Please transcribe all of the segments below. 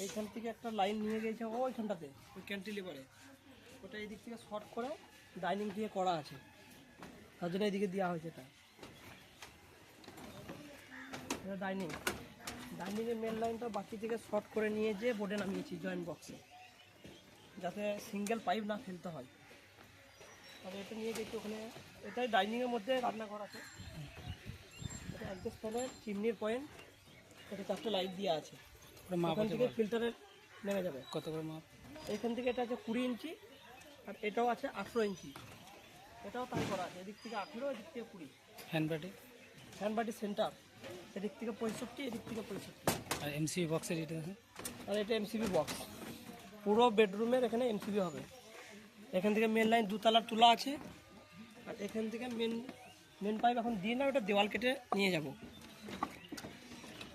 এইখান থেকে একটা লাইন নিয়ে গেছে ওইখানটাতে, ওই ক্যান্টিলিভারে, ওটা এই দিক থেকে শর্ট করে ডাইনিং দিয়ে করা আছে, তার জন্য এইদিকে দেওয়া হয়েছে। এটা ডাইনিংয়ের মেন লাইনটা বাকি থেকে শর্ট করে নিয়ে যেয়ে বোর্ডে নামিয়েছি জয়েন্ট বক্সে, যাতে সিঙ্গেল পাইপ না ফেলতে হয়। তবে এটা নিয়ে গেছি ওখানে, এটাই ডাইনিংয়ের মধ্যে রান্নাঘর আছে। এটা অ্যাডজাস্ট ফ্যানের চিমনির পয়েন্ট, এটা 4টে লাইট দেওয়া আছে। ওখান থেকে ফিল্টারের নেমে যাবে। কত করে মাপ? এইখান থেকে এটা আছে 20 ইঞ্চি, আর এটাও আছে 18 ইঞ্চি, এটাও তাই করা আছে। এদিক থেকে 18, এদিক থেকে 20। হ্যান্ডবাটি সেন্টার, এদিক থেকে 65, এদিক থেকে 65। আর এমসিবি বক্সের এটা, আর এটা এমসিবি বক্স, পুরো বেডরুমের এখানে এমসিবি হবে। এখান থেকে মেন লাইন 2 তলার তোলা আছে, আর এখান থেকে মেন পাইপ এখন দিয়ে না, ওটা দেওয়াল কেটে নিয়ে যাব।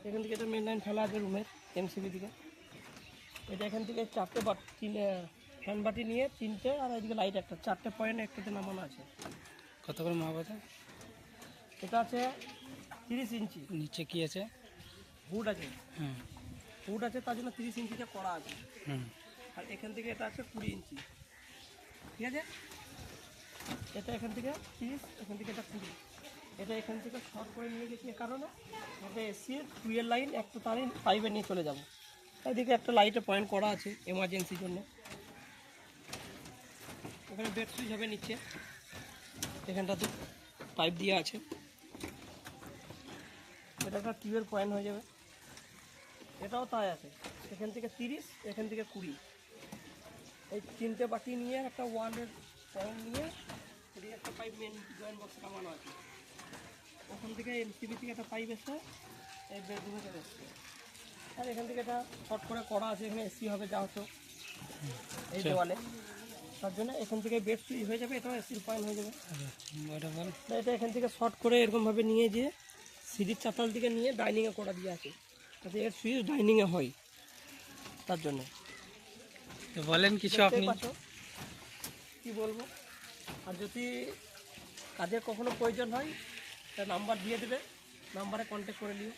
এখান থেকে এটা মেন লাইন ফেলা আছে রুমের এমসিবি দিকে। এটা এখান থেকে 4টে হ্যান্ডবাটি নিয়ে 3টে, আর এদিকে লাইট একটা, 4টে পয়েন্ট একটাতে নামানো আছে। কত করে মাপ আছে? এটা আছে 30 ইঞ্চি। নিচে কি আছে? হুড আছে। হুড আছে, তার জন্য 30 ইঞ্চিতে করা আছে। আর এখান থেকে এটা আছে 20 ইঞ্চি, ঠিক আছে। এটা এখান থেকে 30, এখান থেকে এটা 20। এটা এখান থেকে শর্ট করে নিয়ে গেছি, এ কারণে এটা এসির টুয়ের লাইন একটু তারই পাইপে নিয়ে চলে যাব। এদিকে একটা লাইটে পয়েন্ট করা আছে এমার্জেন্সির জন্য। ওখানে বেড সুইচ হবে নিচে, এখানটাতে পাইপ দিয়ে আছে। এটা একটা টিউবের পয়েন্ট হয়ে যাবে, এটাও তাই আছে। এখান থেকে 30, এখান থেকে 20, এই 3টে বাটি নিয়ে একটা ওয়ালের পয়েন্ট নিয়ে এদিকে একটা পাইপ মেন জয়েন্ট বক্সে কামানো আছে। ওখান থেকে এমসিবি থেকে একটা পাইপ এসে এই বেডরুমে চলে এসছে। আর এখান থেকে এটা শর্ট করে করা আছে, এখানে এসি হবে যা হতো এই দেওয়ালে, তার জন্য এখান থেকে বেড সুইচ হয়ে যাবে, এটাও এসির পয়েন্ট হয়ে যাবে। এটা এখান থেকে শর্ট করে এরকমভাবে নিয়ে যেয়ে সিঁড়ির চাতাল দিকে নিয়ে ডাইনিংয়ে করা দিয়ে আছে, যাতে এর সুইচ ডাইনিংয়ে হয়, তার জন্য। বলেন কিছু আপনি। কি বলবো, আর যদি কাজের কখনো প্রয়োজন হয় তা নাম্বার দিয়ে দেবে, নাম্বারে কন্ট্যাক্ট করে নিও।